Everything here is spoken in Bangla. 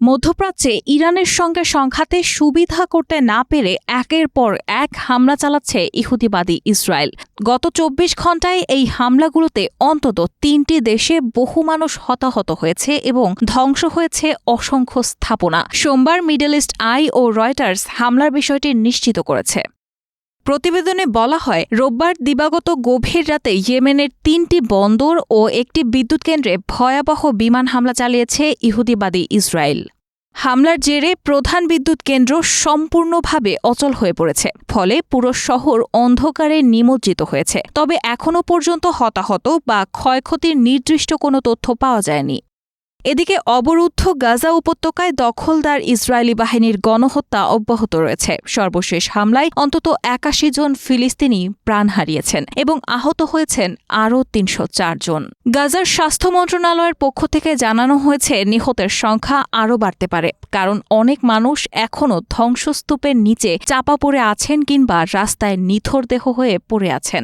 মধ্যপ্রাচ্যে ইরানের সঙ্গে সংঘাতে সুবিধা করতে না পেরে একের পর এক হামলা চালাচ্ছে ইহুদিবাদী ইসরায়েল। গত ২৪ ঘণ্টায় এই হামলাগুলোতে অন্তত ৩টি দেশে বহু মানুষ হতাহত হয়েছে এবং ধ্বংস হয়েছে অসংখ্য স্থাপনা। সোমবার মিডল ইস্ট আই ও রয়টার্স হামলার বিষয়টি নিশ্চিত করেছে। প্রতিবেদনে বলা হয়, রোববার দিবাগত গভীর রাতে ইয়েমেনের ৩টি বন্দর ও একটি বিদ্যুৎ কেন্দ্রে ভয়াবহ বিমান হামলা চালিয়েছে ইহুদিবাদী ইসরায়েল। হামলার জেরে প্রধান বিদ্যুৎ কেন্দ্র সম্পূর্ণভাবে অচল হয়ে পড়েছে, ফলে পুরো শহর অন্ধকারে নিমজ্জিত হয়েছে। তবে এখনও পর্যন্ত হতাহত বা ক্ষয়ক্ষতির নির্দিষ্ট কোনো তথ্য পাওয়া যায়নি। এদিকে অবরুদ্ধ গাজা উপত্যকায় দখলদার ইসরায়েলি বাহিনীর গণহত্যা অব্যাহত রয়েছে। সর্বশেষ হামলায় অন্তত ৮১ জন ফিলিস্তিনি প্রাণ হারিয়েছেন এবং আহত হয়েছেন আরও ৩০৪ জন। গাজার স্বাস্থ্য মন্ত্রণালয়ের পক্ষ থেকে জানানো হয়েছে, নিহতের সংখ্যা আরও বাড়তে পারে, কারণ অনেক মানুষ এখনও ধ্বংসস্তূপের নিচে চাপা পড়ে আছেন কিংবা রাস্তায় নিথর দেহ হয়ে পড়ে আছেন।